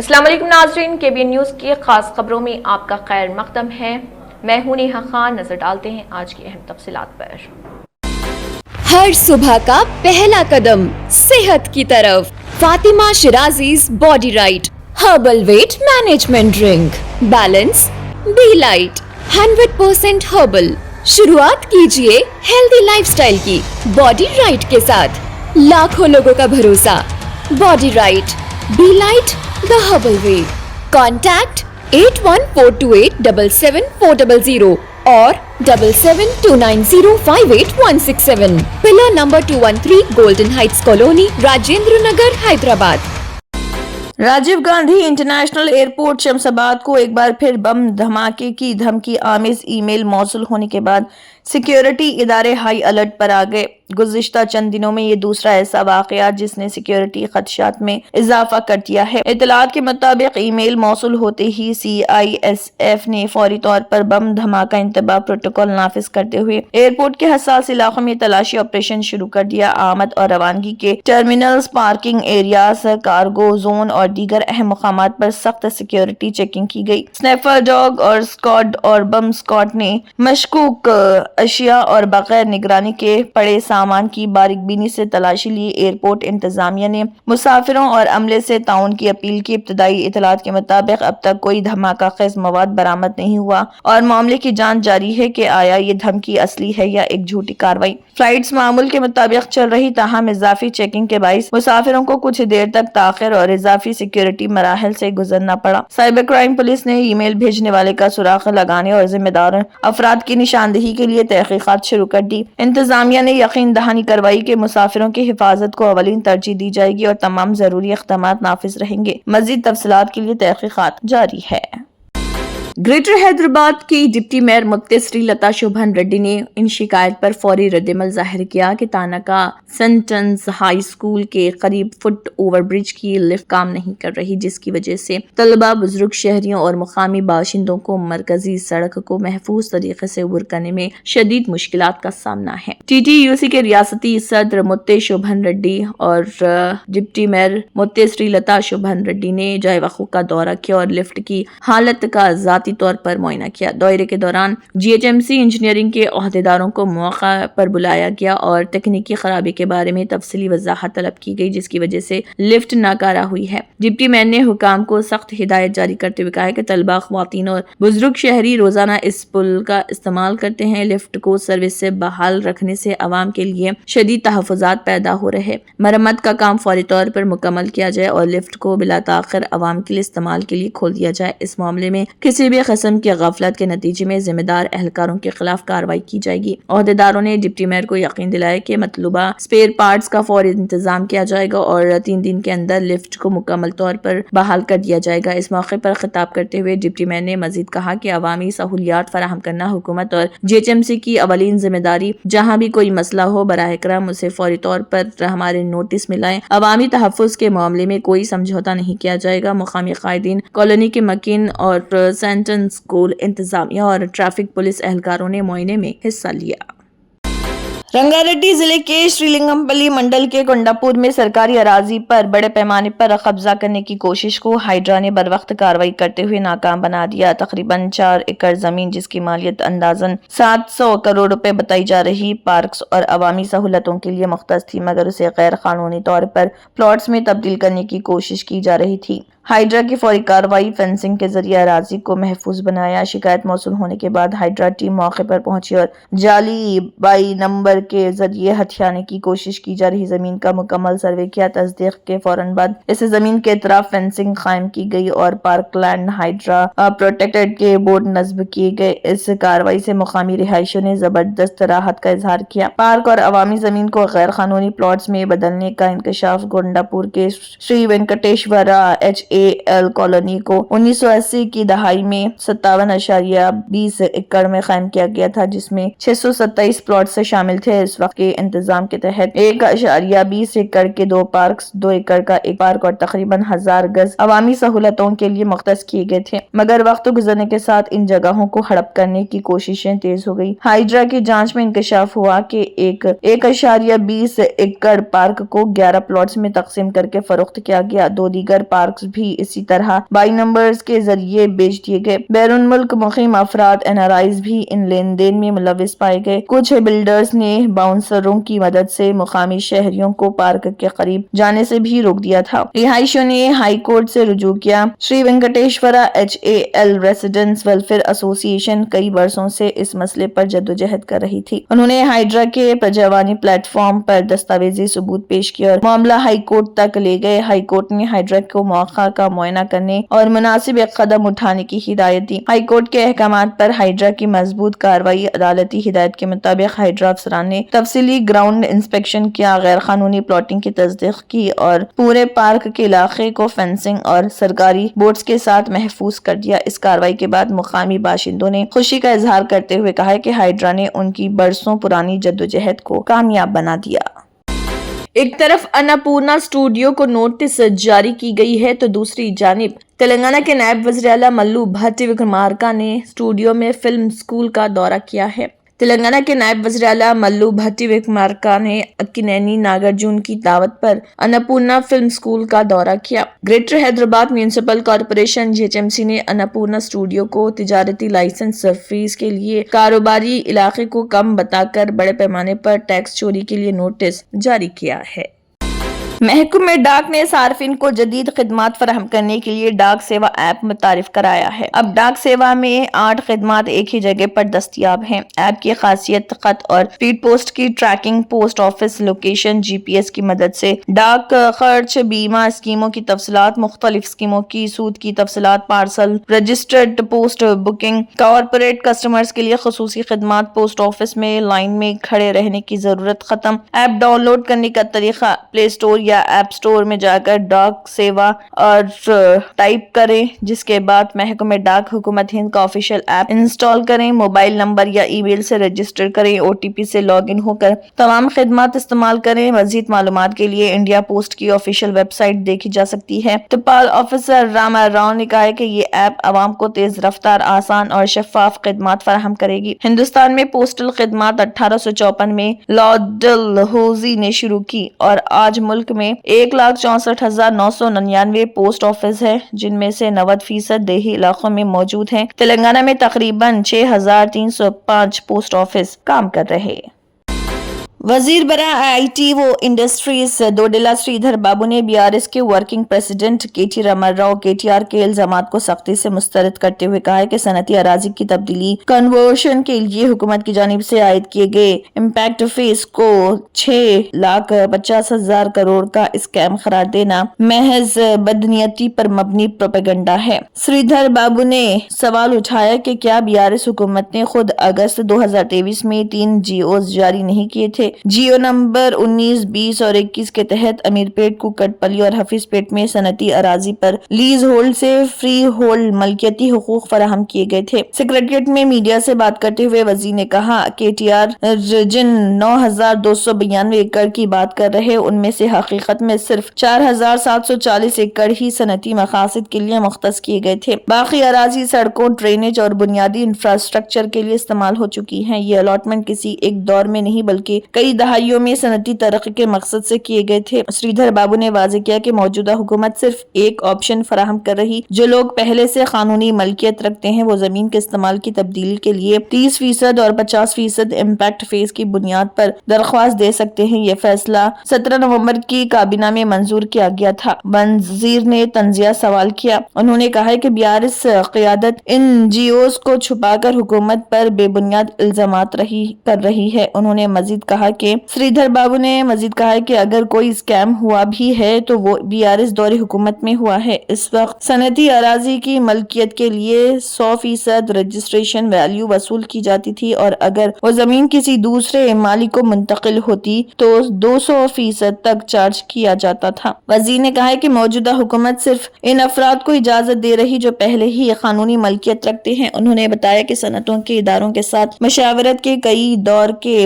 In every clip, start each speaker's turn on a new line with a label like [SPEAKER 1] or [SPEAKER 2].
[SPEAKER 1] السلام علیکم ناظرین، KBN نیوز کی خاص خبروں میں آپ کا خیر مقدم ہے۔ میں ہوں نیہا خان۔ نظر ڈالتے ہیں آج کی اہم تفصیلات پر۔
[SPEAKER 2] ہر صبح کا پہلا قدم صحت کی طرف۔ فاطمہ شرازیز body right herbal weight management drink balance be light 100% herbal. شروعات کیجئے ہیلدی لائف سٹائل کی باڈی رائٹ کے ساتھ۔ لاکھوں لوگوں کا بھروسہ body right be light the herbal way. Contact 8142877400 or 7729058167. Pillar number 213 Golden Heights Colony, Rajendra Nagar, Hyderabad.
[SPEAKER 3] Rajiv Gandhi international airport Shamshabad کو ایک بار پھر بم دھماکے کی دھمکی آمیز ای میل موصول ہونے کے بعد سیکیورٹی ادارے ہائی الرٹ پر آ گئے۔ گزشتہ چند دنوں میں یہ دوسرا ایسا واقعہ جس نے سیکیورٹی خدشات میں اضافہ کر دیا ہے۔ اطلاعات کے مطابق ای میل موصول ہوتے ہی CISF نے فوری طور پر بم دھماکہ انتباہ پروٹوکول نافذ کرتے ہوئے ایئرپورٹ کے حساس علاقوں میں تلاشی آپریشن شروع کر دیا۔ آمد اور روانگی کے terminals, parking areas, cargo zone اور دیگر اہم مقامات پر سخت سیکیورٹی چیکنگ کی گئی۔ سنیفر ڈاگ اور اسکواڈ اور بم اسکواڈ نے مشکوک اشیاء اور بغیر نگرانی کے پڑے سامان کی باریک بینی سے تلاشی لی۔ ایئرپورٹ انتظامیہ نے مسافروں اور عملے سے تعاون کی اپیل کی۔ ابتدائی اطلاعات کے مطابق اب تک کوئی دھماکہ خیز مواد برآمد نہیں ہوا اور معاملے کی جانچ جاری ہے کہ آیا یہ دھمکی اصلی ہے یا ایک جھوٹی کارروائی۔ فلائٹس معمول کے مطابق چل رہی، تاہم اضافی چیکنگ کے باعث مسافروں کو کچھ دیر تک تاخیر اور اضافی سیکیورٹی مراحل سے گزرنا پڑا۔ سائبر کرائم پولیس نے ای میل بھیجنے والے کا سراغ لگانے اور ذمہ دار افراد کی نشاندہی کے لیے تحقیقات شروع کر دی۔ انتظامیہ نے یقین دہانی کروائی کہ مسافروں کی حفاظت کو اولین ترجیح دی جائے گی اور تمام ضروری اقدامات نافذ رہیں گے۔ مزید تفصیلات کے لیے تحقیقات جاری ہے۔ گریٹر حیدرآباد کی ڈپٹی میئر متسری لتا شوبھن ریڈی نے ان شکایت پر فوری ردعمل ظاہر کیا کہ تانکا سنٹنز ہائی اسکول کے قریب فٹ اوور برج کی لفٹ کام نہیں کر رہی، جس کی وجہ سے طلبہ، بزرگ، شہریوں اور مقامی باشندوں کو مرکزی سڑک کو محفوظ طریقے سے عبور کرنے میں شدید مشکلات کا سامنا ہے۔ TTUC کے ریاستی صدر متے شوبھن ریڈی اور ڈپٹی میئر متسری لتا شوبھن ریڈی نے جائے وقوع کا دورہ کیا اور لفٹ کی حالت کا ذاتی طور پر معائنہ کیا۔ دورے کے دوران GHMC انجینئرنگ کے عہدیداروں کو موقع پر بلایا گیا اور تکنیکی خرابی کے بارے میں تفصیلی وضاحت طلب کی گئی، جس کی وجہ سے لفٹ ناکارہ ہوئی ہے۔ ڈپٹی میئر نے حکام کو سخت ہدایت جاری کرتے ہوئے کہا کہ طلبہ، خواتین اور بزرگ شہری روزانہ اس پل کا استعمال کرتے ہیں۔ لفٹ کو سروس سے بحال رکھنے سے عوام کے لیے شدید تحفظات پیدا ہو رہے۔ مرمت کا کام فوری طور پر مکمل کیا جائے اور لفٹ کو بلا تاخیر عوام کے لیے استعمال کے لیے کھول دیا جائے۔ اس معاملے میں کسی بھی قسم کی غفلت کے نتیجے میں ذمہ دار اہلکاروں کے خلاف کارروائی کی جائے گی۔ عہدیداروں نے ڈپٹی میئر کو یقین دلایا کہ مطلوبہ اسپیئر پارٹس کا فوری انتظام کیا جائے گا اور 3 دن کے اندر لفٹ کو مکمل طور پر بحال کر دیا جائے گا۔ اس موقع پر خطاب کرتے ہوئے ڈپٹی میئر نے مزید کہا کہ عوامی سہولیات فراہم کرنا حکومت اور GHMC کی اولین ذمہ داری۔ جہاں بھی کوئی مسئلہ ہو، براہ کرم اسے فوری طور پر ہمارے نوٹس میں لائیں۔ عوامی تحفظ کے معاملے میں کوئی سمجھوتہ نہیں کیا جائے گا۔ مقامی قائدین، کالونی کے مکین اور سینٹن اسکول انتظامیہ اور ٹریفک پولیس اہلکاروں نے معائنے میں حصہ لیا۔ رنگا ریڈی ضلع کے شری لنگم پلی منڈل کے کنڈاپور میں سرکاری اراضی پر بڑے پیمانے پر قبضہ کرنے کی کوشش کو ہائیڈرا نے بروقت کارروائی کرتے ہوئے ناکام بنا دیا۔ تقریباً 4 ایکڑ زمین، جس کی مالیت اندازاً 700 کروڑ روپے بتائی جا رہی، پارکس اور عوامی سہولتوں کے لیے مختص تھی، مگر اسے غیر قانونی طور پر پلاٹس میں تبدیل کرنے کی کوشش کی جا رہی تھی۔ ہائیڈرا کی فوری کارروائی، فینسنگ کے ذریعے اراضی کو محفوظ بنایا۔ شکایت موصول ہونے کے بعد ہائیڈرا ٹیم موقع پر پہنچی اور جعلی بائی نمبر کے ذریعے ہتھیانے کی کوشش کی جا رہی زمین کا مکمل سروے کیا۔ تصدیق کے فوراً بعد اس زمین کے اطراف فینسنگ قائم کی گئی اور پارک لینڈ ہائیڈرا پروٹیکٹڈ کے بورڈ نصب کیے گئے۔ اس کارروائی سے مقامی رہائشیوں نے زبردست راحت کا اظہار کیا۔ پارک اور عوامی زمین کو غیر قانونی پلاٹس میں بدلنے کا انکشاف گونڈاپور کے شری وینکٹیشورا HAL کالونی کو 1980 کی دہائی میں 57.20 ایکڑ میں قائم کیا گیا تھا، جس میں 627 پلاٹس شامل تھے۔ اس وقت کے انتظام کے تحت 1.20 ایکڑ کے 2 پارکس، 2 ایکڑ کا ایک پارک اور تقریباً 1000 گز عوامی سہولتوں کے لیے مختص کیے گئے تھے، مگر وقت گزرنے کے ساتھ ان جگہوں کو ہڑپ کرنے کی کوششیں تیز ہو گئی۔ ہائیڈرا کی جانچ میں انکشاف ہوا کہ 1.20 ایکڑ پارک کو 11 پلاٹس میں تقسیم کر کے فروخت کیا گیا۔ 2 دیگر پارکس بھی بھی اسی طرح بائی نمبرز کے ذریعے بیچ دیے گئے۔ بیرون ملک مقیم افراد NRIs بھی ان لین دین میں ملوث پائے گئے۔ کچھ بلڈرز نے باؤنسروں کی مدد سے مقامی شہریوں کو پارک کے قریب جانے سے بھی روک دیا تھا۔ رہائشیوں نے ہائی کورٹ سے رجوع کیا۔ شری وینکٹیشورا HAL ریزیڈنٹس ویلفیئر ایسوسی ایشن کئی برسوں سے اس مسئلے پر جدوجہد کر رہی تھی۔ انہوں نے ہائیڈرا کے پرجوانی پلیٹ فارم پر دستاویزی ثبوت پیش کیے اور معاملہ ہائی کورٹ تک لے گئے۔ ہائی کورٹ نے ہائیڈرا کو موقع کا معائنہ کرنے اور مناسب قدم اٹھانے کی ہدایت دی۔ ہائی کورٹ کے احکامات پر ہائیڈرا کی مضبوط کارروائی۔ عدالتی ہدایت کے مطابق ہائیڈرا افسران نے تفصیلی گراؤنڈ انسپیکشن کیا، غیر قانونی پلاٹنگ کی تصدیق کی اور پورے پارک کے علاقے کو فینسنگ اور سرکاری بورڈز کے ساتھ محفوظ کر دیا۔ اس کارروائی کے بعد مقامی باشندوں نے خوشی کا اظہار کرتے ہوئے کہا کہ ہائیڈرا نے ان کی برسوں پرانی جدوجہد کو کامیاب بنا دیا۔ ایک طرف اناپورنا اسٹوڈیو کو نوٹس جاری کی گئی ہے تو دوسری جانب تلنگانہ کے نائب وزیر اعلیٰ ملو بھٹی وکرمارکا نے اسٹوڈیو میں فلم اسکول کا دورہ کیا ہے۔ تلنگانہ کے نائب وزیر اعلیٰ ملو بھٹی وکرمارکا نے اکینینی ناگرجن کی دعوت پر اناپورنا فلم اسکول کا دورہ کیا۔ Greater Hyderabad municipal corporation GHMC نے اناپورنا اسٹوڈیو کو تجارتی لائسنس فیس کے لیے کاروباری علاقے کو کم بتا کر بڑے پیمانے پر ٹیکس چوری کے لیے نوٹس جاری کیا ہے۔ محکمہ ڈاک نے صارفین کو جدید خدمات فراہم کرنے کے لیے ڈاک سیوا ایپ متعارف کرایا ہے۔ اب ڈاک سیوا میں 8 خدمات ایک ہی جگہ پر دستیاب ہیں۔ ایپ کی خاصیت خط اور اسپیڈ پوسٹ کی tracking, post office location GPS کی مدد سے ڈاک خرچ، بیمہ اسکیموں کی تفصیلات، مختلف اسکیموں کی سود کی تفصیلات، parcel, registered post booking, corporate customers کے لیے خصوصی خدمات، پوسٹ آفس میں لائن میں کھڑے رہنے کی ضرورت ختم۔ ایپ ڈاؤن لوڈ کرنے کا طریقہ، پلے اسٹور یا ایپ سٹور میں جا کر ڈاک سیوا اور ٹائپ کریں، جس کے بعد محکمہ ڈاک حکومت ہند کا آفیشیل ایپ انسٹال کریں، موبائل نمبر یا ای میل سے رجسٹر کریں، OTP سے لاگ ان ہو کر تمام خدمات استعمال کریں۔ مزید معلومات کے لیے انڈیا پوسٹ کی آفیشیل ویب سائٹ دیکھی جا سکتی ہے۔ ٹپال آفیسر راما راؤ نے کہا کہ یہ ایپ عوام کو تیز رفتار، آسان اور شفاف خدمات فراہم کرے گی۔ ہندوستان میں پوسٹل خدمات 1854 میں لارڈ ڈلہوزی نے شروع کی اور آج ملک میں 1,64,999 پوسٹ آفس ہے، جن میں سے 90% دیہی علاقوں میں موجود ہیں۔ تلنگانہ میں تقریباً 6,305 پوسٹ آفس کام کر رہے۔ وزیر برائے IIT و انڈسٹریز دوڈیلا شریدھر بابو نے BRS کے working president KT Rama Rao KTR کے الزامات کو سختی سے مسترد کرتے ہوئے کہا ہے کہ صنعتی اراضی کی تبدیلی کنورژن کے لیے حکومت کی جانب سے عائد کیے گئے امپیکٹ فیس کو 6,50,000 کروڑ کا اسکیم قرار دینا محض بدنیتی پر مبنی پروپیگنڈا ہے۔ شریدھر بابو نے سوال اٹھایا کہ کیا BRS حکومت نے خود اگست 2023 میں 3 GOs جاری نہیں کیے تھے؟ GO نمبر 19, 20 اور 21 کے تحت امیر پیٹ، کوکٹ پلی اور حفیظ پیٹ میں صنعتی اراضی پر لیز ہولڈ سے فری ہولڈ ملکیتی حقوق فراہم کیے گئے تھے۔ سیکریٹریٹ میں میڈیا سے بات کرتے ہوئے وزیر نے کہا کہ KTR جن 9,292 ایکڑ کی بات کر رہے ان میں سے حقیقت میں صرف 4,740 ایکڑ ہی صنعتی مقاصد کے لیے مختص کیے گئے تھے۔ باقی اراضی سڑکوں، ڈرینیج اور بنیادی انفراسٹرکچر کے لیے استعمال ہو چکی ہیں۔ یہ الاٹمنٹ کسی ایک دور میں نہیں بلکہ کئی دہائیوں میں صنعتی ترقی کے مقصد سے کیے گئے تھے۔ شریدھر بابو نے واضح کیا کہ موجودہ حکومت صرف ایک آپشن فراہم کر رہی، جو لوگ پہلے سے قانونی ملکیت رکھتے ہیں وہ زمین کے استعمال کی تبدیلی کے لیے 30% اور 50% امپیکٹ فیس کی بنیاد پر درخواست دے سکتے ہیں۔ یہ فیصلہ 17 نومبر کی کابینہ میں منظور کیا گیا تھا۔ وزیر نے تنزیہ سوال کیا۔ انہوں نے کہا کہ BRS قیادت ان GOs کو چھپا کر حکومت پر بے بنیاد الزامات کر رہی ہے۔ انہوں نے مزید کہا کہ شریدھر بابو نے مزید کہا کہ اگر کوئی اسکیم ہوا بھی ہے تو وہ BRS دور حکومت میں ہوا ہے۔ اس وقت صنعتی اراضی کی ملکیت کے لیے 100% رجسٹریشن ویلیو وصول کی جاتی تھی اور اگر وہ زمین کسی دوسرے مالک کو منتقل ہوتی تو 200% تک چارج کیا جاتا تھا۔ وزیر نے کہا کہ موجودہ حکومت صرف ان افراد کو اجازت دے رہی جو پہلے ہی قانونی ملکیت رکھتے ہیں۔ انہوں نے بتایا کہ صنعتوں کے اداروں کے ساتھ مشاورت کے کئی دور کے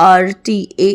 [SPEAKER 3] RTA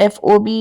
[SPEAKER 3] FOB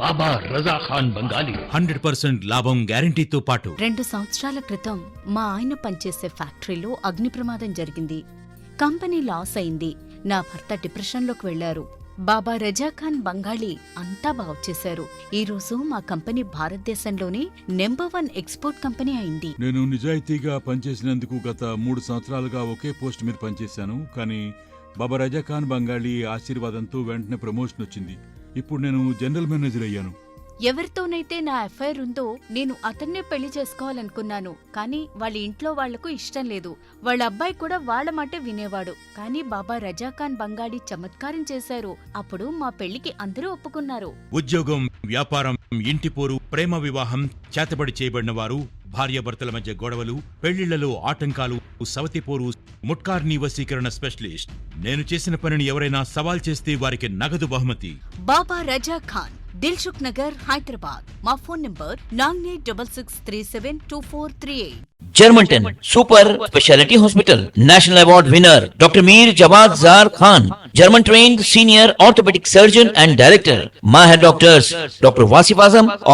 [SPEAKER 4] బాబా రజా ఖాన్ బంగాలి
[SPEAKER 5] 100% లాభం గ్యారంటీతో పాటు
[SPEAKER 6] 2 సంవత్సరాల క్రితం మా ఆయన పనిచేసే ఫ్యాక్టరీలో అగ్ని ప్రమాదం జరిగింది. కంపెనీ లాస్ అయింది. నా భర్త డిప్రెషన్లోకి వెళ్లారు. బాబా రజాఖాన్ బంగాళీ అంతా బాగుచేశారు. ఈ రోజు మా కంపెనీ భారతదేశంలోనే నెంబర్ 1 ఎక్స్పోర్ట్ కంపెనీ అయింది.
[SPEAKER 5] నేను నిజాయితీగా పనిచేసినందుకు గత 3 సంవత్సరాలుగా ఒకే పోస్ట్ మీద పనిచేశాను. కానీ బాబా రజాఖాన్ బంగాళీ ఆశీర్వాదంతో వెంటనే ప్రమోషన్ వచ్చింది. ఇప్పుడు నేను జనరల్ మేనేజర్ అయ్యాను.
[SPEAKER 6] ఎవరితోనైతే నా అఫైర్ ఉందో నేను అతన్నే పెళ్లి చేసుకోవాలనుకున్నాను. కానీ వాళ్ళ ఇంట్లో వాళ్లకు ఇష్టం లేదు. వాళ్ళ అబ్బాయి కూడా వాళ్ళ మాటే వినేవాడు. కానీ బాబా రజాఖాన్ బంగాళీ చమత్కారం చేశారు. అప్పుడు మా పెళ్లికి అందరూ ఒప్పుకున్నారు.
[SPEAKER 5] ఉద్యోగం, వ్యాపారం, ఇంటి పోరు, ప్రేమ వివాహం చేతబడి చేయబడిన వారు
[SPEAKER 7] భార్యాభర్తల మధ్య గొడవలు, పెళ్లిళ్లలో ఆటంకాలు, సవతిపోరు, ముట్కార్ని వశీకరణ స్పెషలిస్ట్. నేను చేసిన పనిని ఎవరైనా సవాల్ చేస్తే వారికి నగదు బహుమతి.
[SPEAKER 6] బాబా రజా ఖాన్, దిల్సుఖ్ నగర్, హైదరాబాద్. మా phone number 9866372438.
[SPEAKER 8] Germantown Super Speciality Hospital, National Award winner Dr. Mir Jawad Zar Khan, German trained senior orthopedic surgeon and director. Mahir doctors Dr. Wasif Azam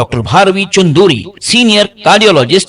[SPEAKER 8] Dr. Bharvi Chunduri, senior cardiologist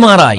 [SPEAKER 8] MRI,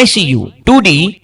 [SPEAKER 8] ICU, 2D